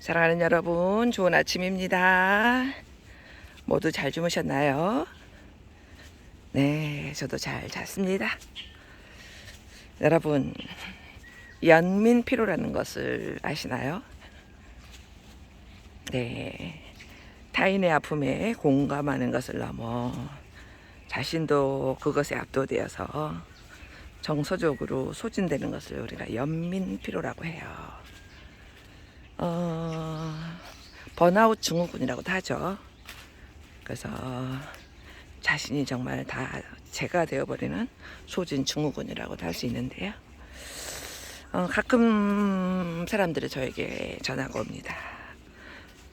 사랑하는 여러분, 좋은 아침입니다. 모두 잘 주무셨나요? 네, 저도 잘 잤습니다. 여러분, 연민피로라는 것을 아시나요? 네, 타인의 아픔에 공감하는 것을 넘어 자신도 그것에 압도되어서 정서적으로 소진되는 것을 우리가 연민피로라고 해요. 번아웃 증후군이라고도 하죠. 그래서 자신이 정말 다 제가 되어버리는 소진 증후군이라고도 할 수 있는데요. 가끔 사람들이 저에게 전화가 옵니다.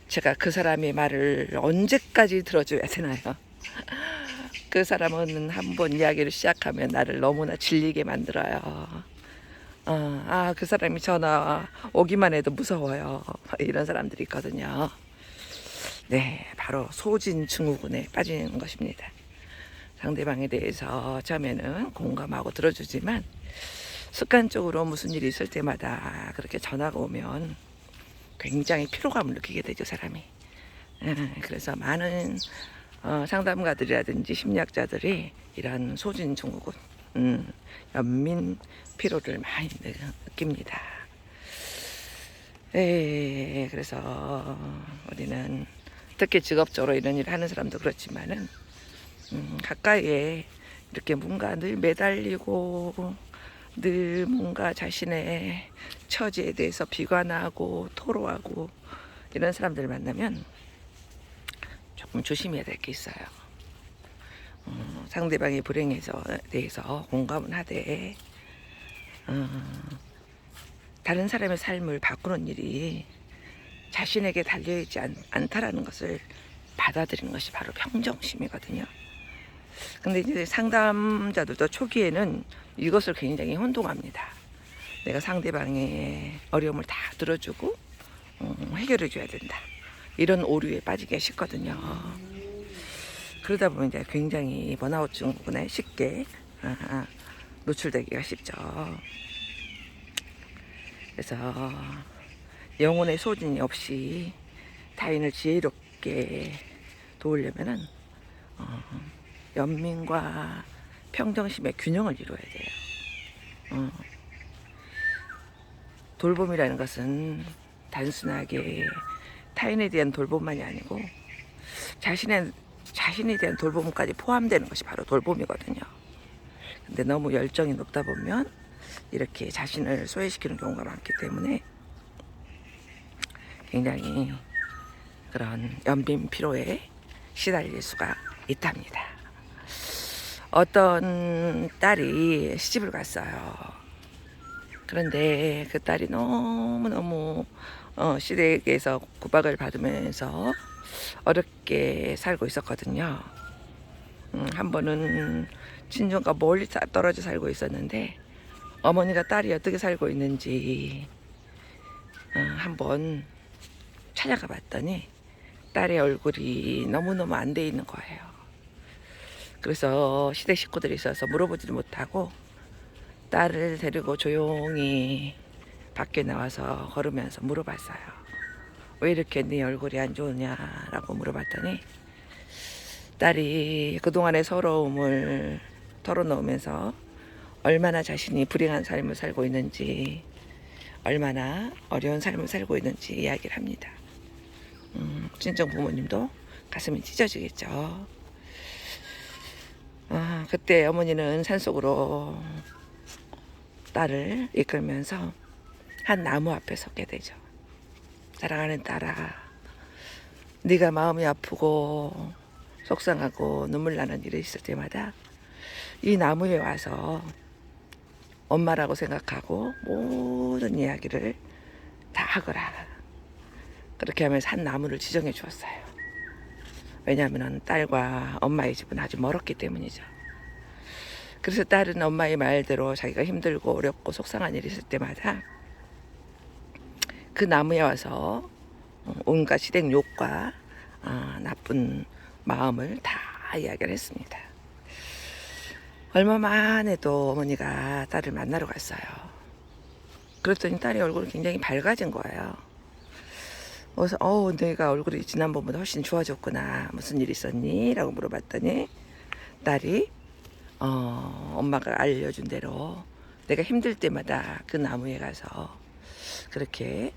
제가 그 사람의 말을 언제까지 들어줘야 되나요? 그 사람은 한번 이야기를 시작하면 나를 너무나 질리게 만들어요. 그 사람이 전화 오기만 해도 무서워요. 이런 사람들이 있거든요. 네, 바로 소진 증후군에 빠지는 것입니다. 상대방에 대해서 처음에는 공감하고 들어주지만 습관적으로 무슨 일이 있을 때마다 그렇게 전화가 오면 굉장히 피로감을 느끼게 되죠, 사람이. 그래서 많은 상담가들이라든지 심리학자들이 이런 소진 증후군, 연민 피로를 많이 느낍니다. 그래서 우리는 특히 직업적으로 이런 일을 하는 사람도 그렇지만은 가까이에 이렇게 뭔가 늘 매달리고 늘 뭔가 자신의 처지에 대해서 비관하고 토로하고 이런 사람들을 만나면 조금 조심해야 될 게 있어요. 상대방의 불행에 대해서 공감은 하되 다른 사람의 삶을 바꾸는 일이 자신에게 달려있지 않다라는 것을 받아들이는 것이 바로 평정심이거든요. 근데 이제 상담자들도 초기에는 이것을 굉장히 혼동합니다. 내가 상대방의 어려움을 다 들어주고 해결해 줘야 된다, 이런 오류에 빠지기가 쉽거든요. 그러다 보면 이제 굉장히 번아웃 증후군에 쉽게 노출되기가 쉽죠. 그래서 영혼의 소진이 없이 타인을 지혜롭게 도우려면은 연민과 평정심의 균형을 이루어야 돼요. 돌봄이라는 것은 단순하게 타인에 대한 돌봄만이 아니고 자신에 대한 돌봄까지 포함되는 것이 바로 돌봄이거든요. 근데 너무 열정이 높다 보면 이렇게 자신을 소외시키는 경우가 많기 때문에 굉장히 그런 연민 피로에 시달릴 수가 있답니다. 어떤 딸이 시집을 갔어요. 그런데 그 딸이 너무너무 시댁에서 구박을 받으면서 어렵게 살고 있었거든요. 한 번은 친정과 멀리 떨어져 살고 있었는데 어머니가 딸이 어떻게 살고 있는지 한번 찾아가 봤더니 딸의 얼굴이 너무너무 안 돼 있는 거예요. 그래서 시댁 식구들이 있어서 물어보지도 못하고 딸을 데리고 조용히 밖에 나와서 걸으면서 물어봤어요. 왜 이렇게 네 얼굴이 안 좋으냐라고 물어봤더니 딸이 그동안의 서러움을 털어놓으면서 얼마나 자신이 불행한 삶을 살고 있는지, 얼마나 어려운 삶을 살고 있는지 이야기를 합니다. 친정 부모님도 가슴이 찢어지겠죠. 그때 어머니는 산속으로 딸을 이끌면서 한 나무 앞에 섰게 되죠. 사랑하는 딸아, 네가 마음이 아프고 속상하고 눈물 나는 일이 있을 때마다 이 나무에 와서 엄마라고 생각하고 모든 이야기를 다 하거라. 그렇게 하면서 한 나무를 지정해 주었어요. 왜냐하면 딸과 엄마의 집은 아주 멀었기 때문이죠. 그래서 딸은 엄마의 말대로 자기가 힘들고 어렵고 속상한 일이 있을 때마다 그 나무에 와서 온갖 시댁 욕과 나쁜 마음을 다 이야기를 했습니다. 얼마만 해도 어머니가 딸을 만나러 갔어요. 그랬더니 딸의 얼굴이 굉장히 밝아진 거예요. 그래서 내가 얼굴이 지난번보다 훨씬 좋아졌구나. 무슨 일 있었니? 라고 물어봤더니 딸이 엄마가 알려준 대로 내가 힘들 때마다 그 나무에 가서 그렇게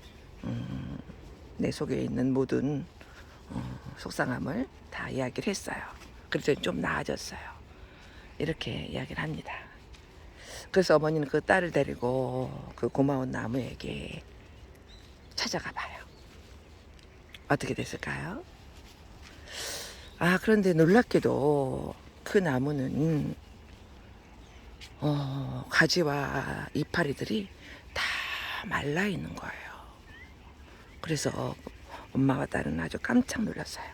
내 속에 있는 모든 속상함을 다 이야기를 했어요. 그래서 좀 나아졌어요. 이렇게 이야기를 합니다. 그래서 어머니는 그 딸을 데리고 그 고마운 나무에게 찾아가 봐요. 어떻게 됐을까요? 그런데 놀랍게도 그 나무는 가지와 이파리들이 다 말라 있는 거예요. 그래서 엄마와 딸은 아주 깜짝 놀랐어요.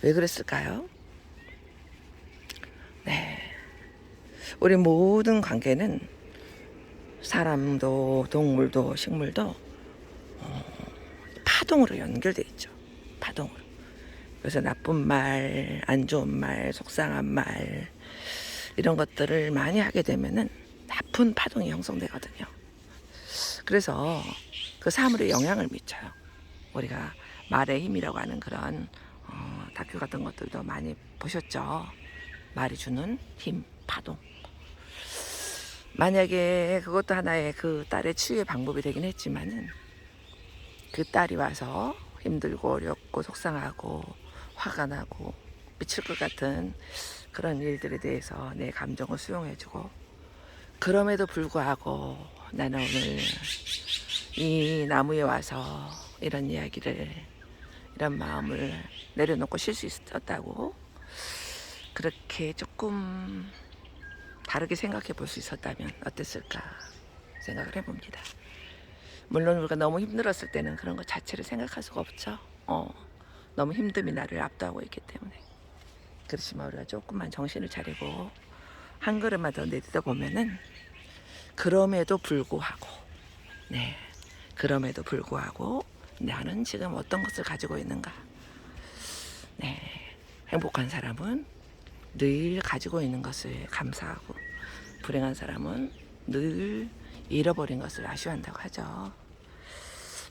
왜 그랬을까요? 네. 우리 모든 관계는 사람도 동물도 식물도 파동으로 연결돼 있죠. 파동으로. 그래서 나쁜 말, 안 좋은 말, 속상한 말 이런 것들을 많이 하게 되면은 나쁜 파동이 형성되거든요. 그래서 그 사물에 영향을 미쳐요. 우리가 말의 힘이라고 하는 그런 다큐 같은 것들도 많이 보셨죠. 말이 주는 힘, 파동. 만약에 그것도 하나의 그 딸의 치유의 방법이 되긴 했지만은 그 딸이 와서 힘들고 어렵고 속상하고 화가 나고 미칠 것 같은 그런 일들에 대해서 내 감정을 수용해주고, 그럼에도 불구하고 나는 오늘 이 나무에 와서 이런 이야기를, 이런 마음을 내려놓고 쉴 수 있었다고, 그렇게 조금 다르게 생각해 볼 수 있었다면 어땠을까 생각을 해봅니다. 물론 우리가 너무 힘들었을 때는 그런 것 자체를 생각할 수가 없죠. 너무 힘듦이 나를 압도하고 있기 때문에. 그렇지만 우리가 조금만 정신을 차리고 한 걸음만 더 내딛어 보면은, 그럼에도 불구하고, 네, 그럼에도 불구하고 나는 지금 어떤 것을 가지고 있는가. 네, 행복한 사람은 늘 가지고 있는 것을 감사하고, 불행한 사람은 늘 잃어버린 것을 아쉬워한다고 하죠.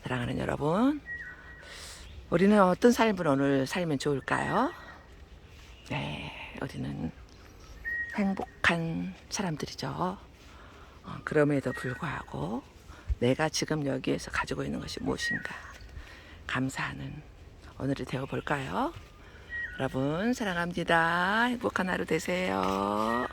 사랑하는 여러분, 우리는 어떤 삶을 오늘 살면 좋을까요? 네, 우리는 행복한 사람들이죠. 그럼에도 불구하고 내가 지금 여기에서 가지고 있는 것이 무엇인가 감사하는 오늘이 되어볼까요? 여러분 사랑합니다. 행복한 하루 되세요.